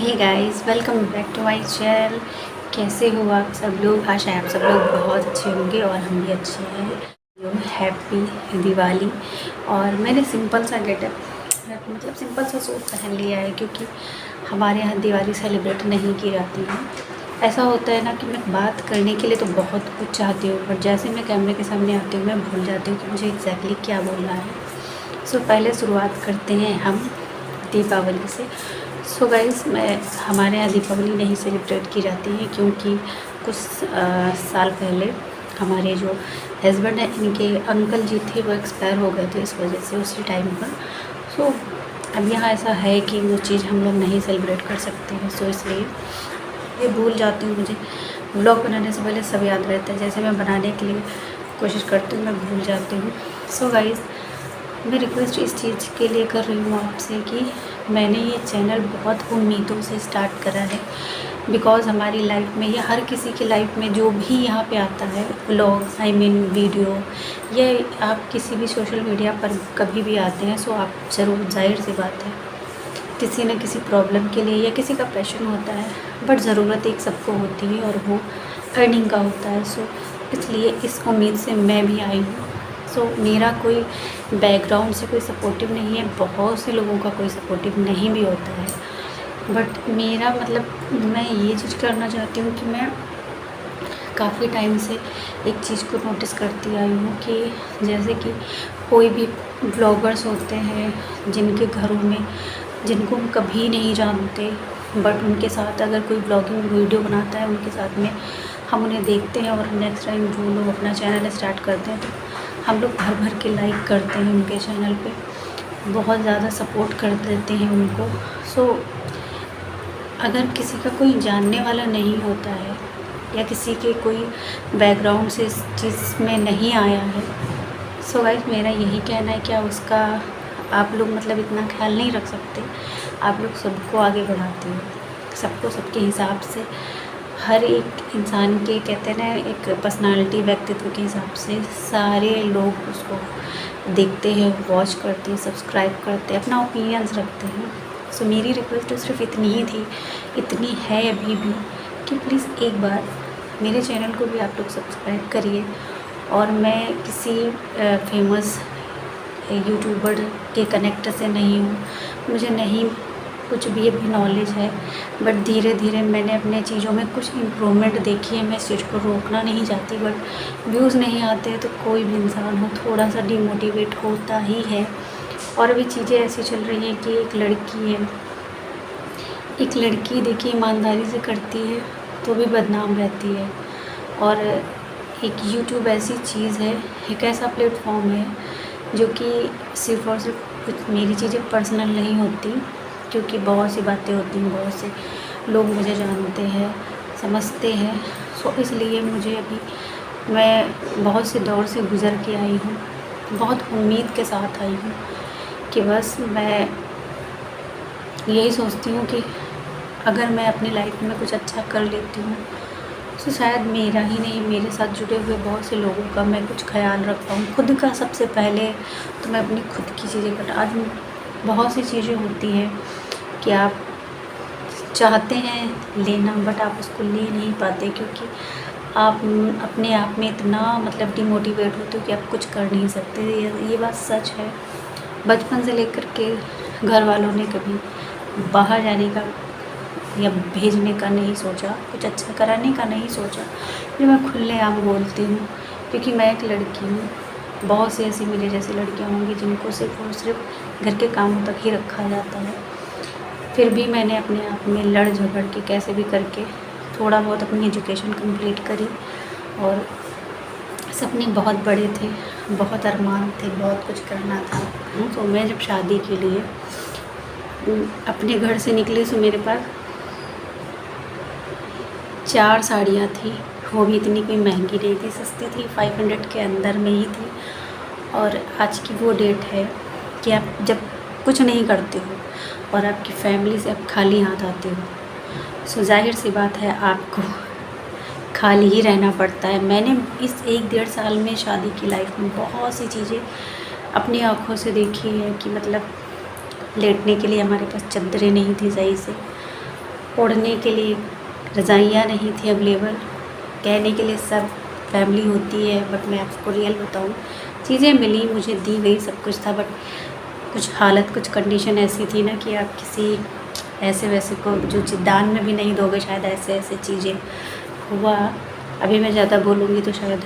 Hey guys, welcome back to my channel. कैसे हो आप सब लोग? आशा है आप सब लोग बहुत अच्छे होंगे और हम भी अच्छे हैं। हैप्पी दिवाली। और मैंने सिंपल सा गेटअप मतलब सिंपल सा सूट पहन लिया है क्योंकि हमारे यहाँ दिवाली सेलिब्रेट नहीं की जाती है। ऐसा होता है ना कि मैं बात करने के लिए तो बहुत कुछ चाहती हूँ, बट जैसे मैं कैमरे के सामने आती हूँ मैं भूल जाती हूँ कि मुझे एग्जैक्टली क्या बोलना है। पहले शुरुआत करते हैं हम दीपावली से। गाइस, मैं हमारे यहाँ दीपावली नहीं सेलिब्रेट की जाती है क्योंकि कुछ साल पहले हमारे जो हस्बैंड हैं, इनके अंकल जी थे, वो एक्सपायर हो गए थे, इस वजह से उसी टाइम पर। अब यहाँ ऐसा है कि वो चीज़ हम लोग नहीं सेलिब्रेट कर सकते हैं। इसलिए ये भूल जाती हूँ। मुझे व्लॉग बनाने से पहले सब याद रहता है, जैसे मैं बनाने के लिए कोशिश करती हूँ मैं भूल जाती हूँ। गाइस, मैं रिक्वेस्ट इस चीज़ के लिए कर रही हूँ आपसे कि मैंने ये चैनल बहुत उम्मीदों से स्टार्ट करा है, बिकॉज़ हमारी लाइफ में या हर किसी की लाइफ में जो भी यहाँ पे आता है व्लॉग्स, वीडियो, या आप किसी भी सोशल मीडिया पर कभी भी आते हैं, आप ज़रूर, जाहिर सी बात है, किसी न किसी प्रॉब्लम के लिए या किसी का पैशन होता है, बट ज़रूरत एक सबको होती है और वो अर्निंग का होता है। इसलिए इस उम्मीद से मैं भी आई हूँ। मेरा कोई बैकग्राउंड से कोई सपोर्टिव नहीं है, बहुत से लोगों का कोई सपोर्टिव नहीं भी होता है, बट मेरा मतलब मैं ये चीज़ करना चाहती हूँ कि मैं काफ़ी टाइम से एक चीज़ को नोटिस करती आई हूँ कि जैसे कि कोई भी ब्लॉगर्स होते हैं जिनके घरों में, जिनको हम कभी नहीं जानते, बट उनके साथ अगर कोई ब्लॉगिंग वीडियो बनाता है, उनके साथ में हम उन्हें देखते हैं और नेक्स्ट टाइम जो लोग अपना चैनल स्टार्ट करते हैं तो हम लोग भर भर के लाइक करते हैं उनके चैनल पे, बहुत ज़्यादा सपोर्ट कर देते हैं उनको। अगर किसी का कोई जानने वाला नहीं होता है या किसी के कोई बैकग्राउंड से इस चीज़ में नहीं आया है, गाइस, मेरा यही कहना है कि उसका आप लोग मतलब इतना ख्याल नहीं रख सकते। आप लोग सबको आगे बढ़ाते हो, सबको सबके हिसाब से, हर एक इंसान के, कहते हैं ना, एक पर्सनालिटी, व्यक्तित्व के हिसाब से सारे लोग उसको देखते हैं, वॉच करते हैं, सब्सक्राइब करते हैं, अपना ओपिनियंस रखते हैं। मेरी रिक्वेस्ट तो सिर्फ इतनी ही थी, इतनी है अभी भी, कि प्लीज़ एक बार मेरे चैनल को भी आप लोग सब्सक्राइब करिए। और मैं किसी फेमस यूट्यूबर के कनेक्ट से नहीं हूँ, मुझे नहीं कुछ भी अभी नॉलेज है, बट धीरे धीरे मैंने अपने चीज़ों में कुछ इम्प्रूवमेंट देखी है। मैं इस चीज़ को रोकना नहीं चाहती, बट व्यूज़ नहीं आते तो कोई भी इंसान हो थोड़ा सा डिमोटिवेट होता ही है। और अभी चीज़ें ऐसी चल रही हैं कि एक लड़की देखिए ईमानदारी से करती है तो भी बदनाम रहती है। और एक यूट्यूब ऐसी चीज़ है, एक ऐसा प्लेटफॉर्म है जो कि सिर्फ़ और सिर्फ कुछ मेरी चीज़ें पर्सनल नहीं होती, क्योंकि बहुत सी बातें होती हैं, बहुत से लोग मुझे जानते हैं, समझते हैं। इसलिए मुझे अभी, मैं बहुत से दौर से गुज़र के आई हूँ, बहुत उम्मीद के साथ आई हूँ कि बस मैं यही सोचती हूँ कि अगर मैं अपनी लाइफ में कुछ अच्छा कर लेती हूँ तो शायद मेरा ही नहीं, मेरे साथ जुड़े हुए बहुत से लोगों का मैं कुछ ख्याल रख पाऊँ। खुद का सबसे पहले तो मैं अपनी खुद की चीज़ें कर, आज बहुत सी चीज़ें होती हैं कि आप चाहते हैं लेना, बट आप उसको ले नहीं पाते क्योंकि आप अपने आप में इतना मतलब डिमोटिवेट होते हो कि आप कुछ कर नहीं सकते। ये बात सच है। बचपन से लेकर के घर वालों ने कभी बाहर जाने का या भेजने का नहीं सोचा, कुछ अच्छा कराने का नहीं सोचा। फिर मैं खुलेआम बोलती हूँ क्योंकि मैं एक लड़की हूँ। बहुत सी ऐसी मेरे जैसी लड़कियाँ होंगी जिनको सिर्फ़ और सिर्फ घर के कामों तक ही रखा जाता है। फिर भी मैंने अपने आप में लड़ झगड़ के कैसे भी करके थोड़ा बहुत अपनी एजुकेशन कंप्लीट करी। और सपने बहुत बड़े थे, बहुत अरमान थे, बहुत कुछ करना था। मैं जब शादी के लिए अपने घर से निकली मेरे पास 4 साड़ियाँ थी, वो भी इतनी कोई महंगी नहीं थी, सस्ती थी, 500 के अंदर में ही थी। और आज की वो डेट है कि आप जब कुछ नहीं करते हो और आपकी फैमिली से आप खाली हाथ आते हो, जाहिर सी बात है आपको खाली ही रहना पड़ता है। मैंने इस 1-1.5 साल में शादी की लाइफ में बहुत सी चीज़ें अपनी आँखों से देखी है कि मतलब लेटने के लिए हमारे पास चद्दरें नहीं थी सही से, ओढ़ने के लिए रज़ाइयाँ नहीं थी अवेलेबल। कहने के लिए सब फैमिली होती है, बट मैं आपको रियल बताऊँ, चीज़ें मिली, मुझे दी गई, सब कुछ था, बट कुछ हालत, कुछ कंडीशन ऐसी थी ना कि आप किसी ऐसे वैसे को जो दान में भी नहीं दोगे, शायद ऐसे ऐसे चीज़ें हुआ। अभी मैं ज़्यादा बोलूँगी तो शायद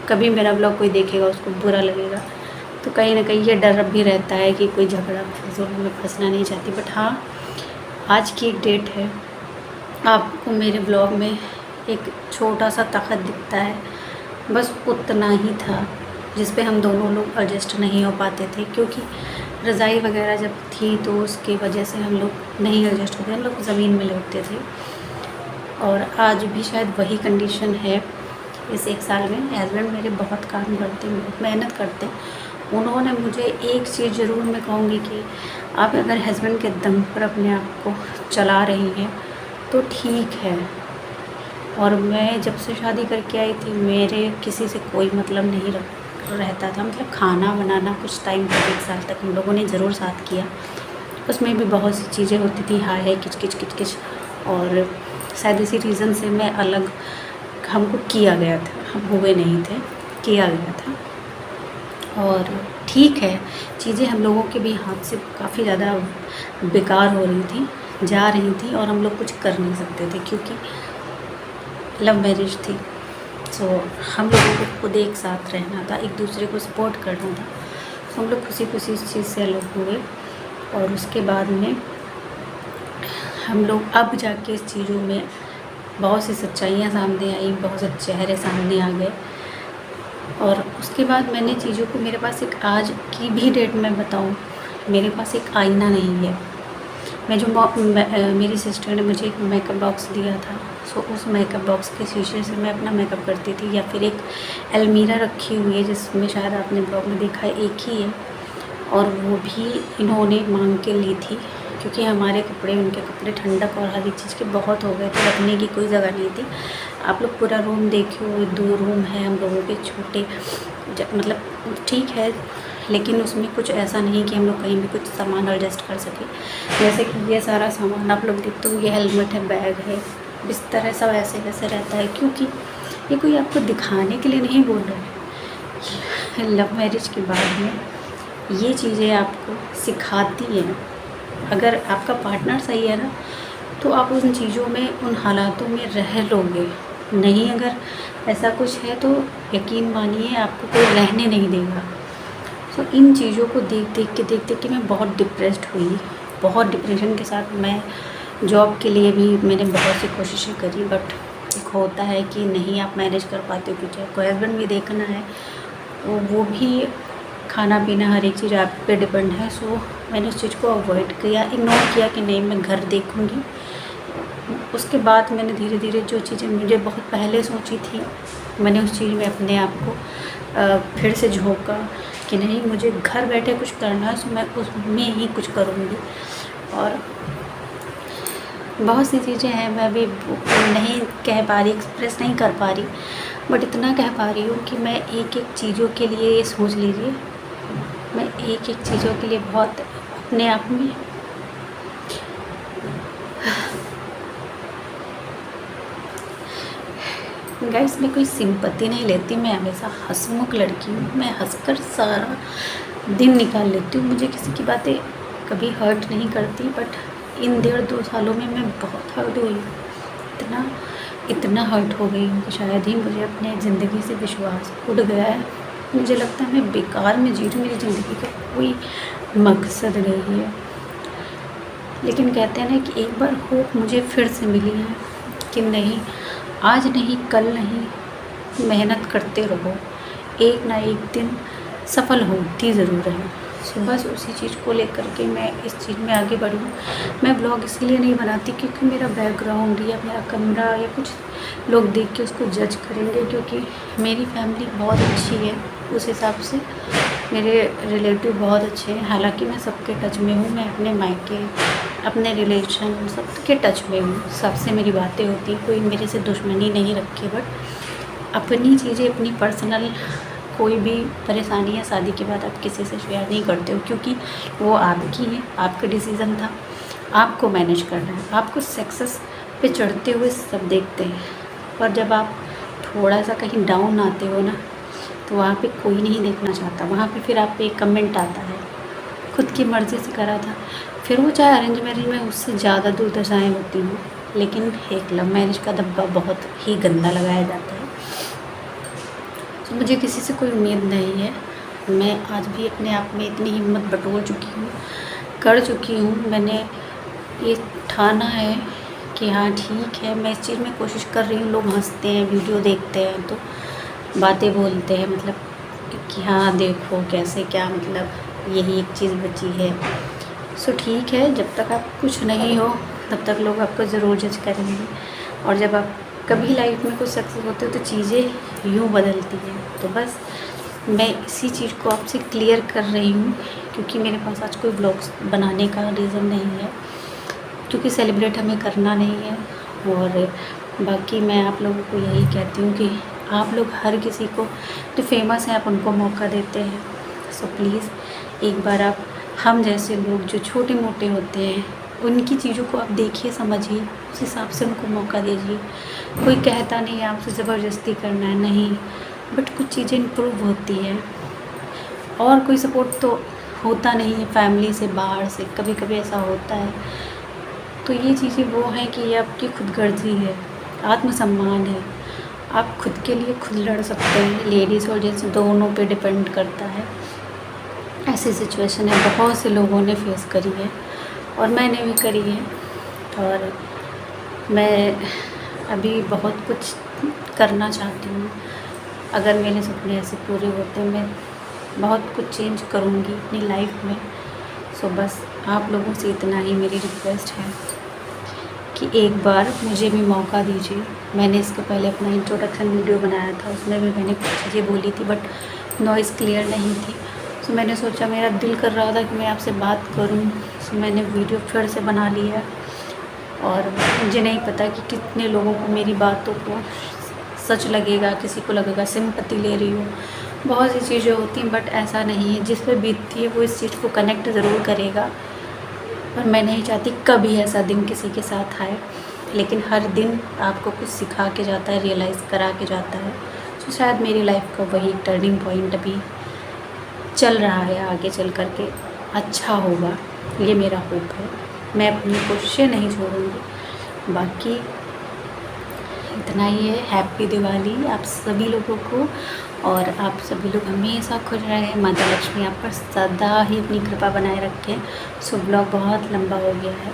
कभी मेरा ब्लॉग कोई देखेगा उसको बुरा लगेगा, तो कहीं ना कहीं ये डर अब भी रहता है कि कोई झगड़ा फिजूल में फंसना नहीं चाहती। बट हाँ, आज की एक डेट है, आपको मेरे ब्लॉग में एक छोटा सा तखत दिखता है, बस उतना ही था जिस पे हम दोनों लोग एडजस्ट नहीं हो पाते थे, क्योंकि रज़ाई वगैरह जब थी तो उसकी वजह से हम लोग नहीं एडजस्ट होते, हम लोग ज़मीन में लेटते थे। और आज भी शायद वही कंडीशन है। इस 1 साल में हस्बैंड मेरे बहुत काम करते हैं, बहुत मेहनत करते हैं। उन्होंने मुझे एक चीज़ ज़रूर मैं कहूँगी कि आप अगर हस्बैंड के दम पर अपने आप को चला रही हैं तो ठीक है। और मैं जब से शादी करके आई थी, मेरे किसी से कोई मतलब नहीं रहता था। मतलब खाना बनाना कुछ टाइम तक, 1 साल तक हम लोगों ने ज़रूर साथ किया, उसमें भी बहुत सी चीज़ें होती थी, हाय किच किच, और शायद इसी रीज़न से मैं अलग हमको किया गया था, हम हुए नहीं थे, किया गया था। और ठीक है, चीज़ें हम लोगों के भी हाथ से काफ़ी ज़्यादा बेकार हो रही थी, जा रही थी, और हम लोग कुछ कर नहीं सकते थे क्योंकि लव मैरिज थी। सो हम लोगों को खुद एक साथ रहना था, एक दूसरे को सपोर्ट करना था। तो हम लोग खुशी खुशी इस चीज़ से अलग हुए, और उसके बाद में हम लोग अब जाके इस चीज़ों में बहुत सी सच्चाइयाँ सामने आई, बहुत से चेहरे सामने आ गए। और उसके बाद मैंने चीज़ों को, मेरे पास एक आज की भी डेट में बताऊँ, मेरे पास एक आईना नहीं है। मैं जो मेरी सिस्टर ने मुझे एक मेकअप बॉक्स दिया था, सो उस मेकअप बॉक्स के शीशे से मैं अपना मेकअप करती थी। या फिर एक अलमीरा रखी हुई है जिसमें शायद आपने ब्लॉग में देखा है, एक ही है, और वो भी इन्होंने मांग के ली थी, क्योंकि हमारे कपड़े उनके कपड़े ठंडक और हर एक चीज़ के बहुत हो गए थे, रखने की कोई जगह नहीं थी। आप लोग पूरा रूम देखिए, 2 रूम है हम लोगों के छोटे, मतलब ठीक है, लेकिन उसमें कुछ ऐसा नहीं कि हम लोग कहीं भी कुछ सामान एडजस्ट कर सकें। जैसे कि ये सारा सामान आप लोग देखते हो, ये हेलमेट है, बैग है, बिस्तर है, सब ऐसे वैसे रहता है, क्योंकि ये कोई आपको दिखाने के लिए नहीं बोल रहे हैं। लव मैरिज के बाद में ये चीज़ें आपको सिखाती हैं। अगर आपका पार्टनर सही है ना, तो आप उन चीज़ों में, उन हालातों में रह लोगे। नहीं, अगर ऐसा कुछ है तो यकीन मानिए आपको कोई रहने नहीं देगा। सो इन चीज़ों को देख के मैं बहुत डिप्रेस्ड हुई, बहुत डिप्रेशन के साथ। मैं जॉब के लिए भी मैंने बहुत सी कोशिशें करी, बट एक होता है कि नहीं आप मैनेज कर पाते हो, क्योंकि आपको हस्बैंड भी देखना है, वो भी खाना पीना हर एक चीज़ आप पे डिपेंड है। सो मैंने उस चीज़ को अवॉइड किया, इग्नोर किया कि नहीं मैं घर देखूँगी। उसके बाद मैंने धीरे धीरे जो चीज़ें मुझे बहुत पहले सोची थी, मैंने उस चीज़ में अपने आप को फिर से झोंका कि नहीं, मुझे घर बैठे कुछ करना है, सो मैं उसमें ही कुछ करूँगी। और बहुत सी चीज़ें हैं, मैं अभी नहीं कह पा रही, एक्सप्रेस नहीं कर पा रही, बट इतना कह पा रही हूँ कि मैं एक एक चीज़ों के लिए, ये सोच लीजिए, मैं एक एक चीज़ों के लिए बहुत अपने आप में गाइस, मैं कोई सिंपत्ति नहीं लेती, मैं हमेशा हंसमुख लड़की हूँ, मैं हंसकर सारा दिन निकाल लेती हूँ, मुझे किसी की बातें कभी हर्ट नहीं करती। बट इन 1.5-2 सालों में मैं बहुत हर्ट हुई, इतना हर्ट हो गई हूँ कि शायद ही मुझे अपने ज़िंदगी से विश्वास उड़ गया है। मुझे लगता है मैं बेकार में जी रही हूँ, मेरी ज़िंदगी का कोई मकसद नहीं है। लेकिन कहते हैं ना कि एक बार होप मुझे फिर से मिली है कि नहीं, आज नहीं कल नहीं, मेहनत करते रहो, एक ना एक दिन सफल होती ज़रूर है। सो बस उसी चीज़ को लेकर के मैं इस चीज़ में आगे बढ़ी हूँ। मैं ब्लॉग इसलिए नहीं बनाती क्योंकि मेरा बैकग्राउंड या मेरा कमरा या कुछ लोग देख के उसको जज करेंगे, क्योंकि मेरी फैमिली बहुत अच्छी है, उस हिसाब से मेरे रिलेटिव बहुत अच्छे हैं। हालांकि मैं सबके टच में हूँ, मैं अपने मायके, अपने रिलेशन, सबके टच में हूँ, सबसे मेरी बातें होती हैं, कोई मेरे से दुश्मनी नहीं रखी। बट अपनी चीज़ें, अपनी पर्सनल कोई भी परेशानी है शादी के बाद आप किसी से शेयर नहीं करते हो, क्योंकि वो आपकी है, आपका डिसीज़न था, आपको मैनेज करना है। आपको सक्सेस पे चढ़ते हुए सब देखते हैं, पर जब आप थोड़ा सा कहीं डाउन आते हो ना, तो वहाँ पे कोई नहीं देखना चाहता। वहाँ पे फिर आप पे एक कमेंट आता है, खुद की मर्ज़ी से करा था, फिर वो चाहे अरेंज मैरिज में उससे ज़्यादा दुर्दशाएँ होती हैं, लेकिन एक लव मैरिज का धब्बा बहुत ही गंदा लगाया जाता है। तो मुझे किसी से कोई उम्मीद नहीं है। मैं आज भी अपने आप में इतनी हिम्मत बटोर चुकी हूँ, कर चुकी हूँ। मैंने ये ठाना है कि हाँ ठीक है, मैं इस चीज़ में कोशिश कर रही हूँ। लोग हंसते हैं, वीडियो देखते हैं तो बातें बोलते हैं, मतलब कि हाँ देखो कैसे, क्या मतलब यही एक चीज़ बची है। सो ठीक है, जब तक आप कुछ नहीं हो तब तक लोग आपको ज़रूर जज करेंगे, और जब आप कभी लाइफ में कुछ सक्सेस होते हो तो चीज़ें यूँ बदलती हैं। तो बस मैं इसी चीज़ को आपसे क्लियर कर रही हूँ, क्योंकि मेरे पास आज कोई व्लॉग्स बनाने का रीज़न नहीं है, क्योंकि सेलिब्रेट हमें करना नहीं है। और बाकी मैं आप लोगों को यही कहती हूँ कि आप लोग हर किसी को जो फेमस हैं आप उनको मौका देते हैं। सो प्लीज़ एक बार आप हम जैसे लोग जो छोटे मोटे होते हैं उनकी चीज़ों को आप देखिए, समझिए, उस हिसाब से उनको मौका दीजिए। कोई कहता नहीं है आपसे ज़बरदस्ती करना है, नहीं, बट कुछ चीज़ें इम्प्रूव होती हैं। और कोई सपोर्ट तो होता नहीं है फैमिली से, बाहर से कभी कभी ऐसा होता है। तो ये चीज़ें वो हैं कि ये आपकी खुदगर्जी है, आत्मसम्मान है। आप खुद के लिए खुद लड़ सकते हैं। लेडीज़ और जेंट्स दोनों पे डिपेंड करता है। ऐसी सिचुएशन है बहुत से लोगों ने फेस करी है और मैंने भी करी है। और मैं अभी बहुत कुछ करना चाहती हूँ। अगर मेरे सपने ऐसे पूरे होते हैं, मैं बहुत कुछ चेंज करूँगी अपनी लाइफ में। सो बस आप लोगों से इतना ही मेरी रिक्वेस्ट है कि एक बार मुझे भी मौका दीजिए। मैंने इसके पहले अपना इंट्रोडक्शन वीडियो बनाया था, उसमें भी मैंने कुछ चीज़ें बोली थी बट नॉइज़ क्लियर नहीं थी। सो मैंने सोचा, मेरा दिल कर रहा था कि मैं आपसे बात करूं, सो मैंने वीडियो फिर से बना लिया। और मुझे नहीं पता कि कितने लोगों को मेरी बातों को सच लगेगा, किसी को लगेगा सिंपैथी ले रही हूँ। बहुत सी चीज़ें होती हैं बट ऐसा नहीं है। जिस पे बीतती है वो इस चीज़ को कनेक्ट ज़रूर करेगा। और मैं नहीं चाहती कभी ऐसा दिन किसी के साथ आए, लेकिन हर दिन आपको कुछ सिखा के जाता है, रियलाइज़ करा के जाता है। तो शायद मेरी लाइफ का वही टर्निंग पॉइंट अभी चल रहा है, आगे चल कर के अच्छा होगा, ये मेरा होप है। मैं अपनी कोशिशें नहीं छोड़ूंगी। बाकी इतना ही है। हैप्पी दिवाली आप सभी लोगों को, और आप सभी लोग हमेशा खुश रहें। माता लक्ष्मी आप पर सदा ही अपनी कृपा बनाए रखें। सो ब्लॉग बहुत लंबा हो गया है,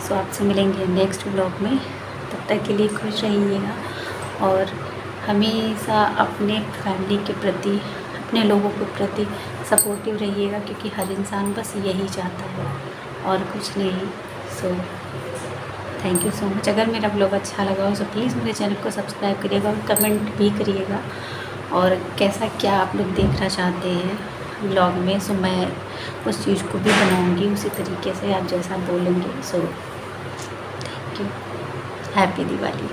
सो आपसे मिलेंगे नेक्स्ट ब्लॉग में। तब तक के लिए खुश रहिएगा और हमेशा अपने फैमिली के प्रति, अपने लोगों के प्रति सपोर्टिव रहिएगा, क्योंकि हर इंसान बस यही चाहता है और कुछ नहीं। So thank you so much. अगर मेरा ब्लॉग अच्छा लगा हो तो प्लीज़ मेरे चैनल को सब्सक्राइब करिएगा और कमेंट भी करिएगा, और कैसा क्या आप लोग देखना चाहते हैं ब्लॉग में। सो मैं उस चीज़ को भी बनाऊंगी उसी तरीके से आप जैसा बोलेंगे। So thank you. Happy Diwali.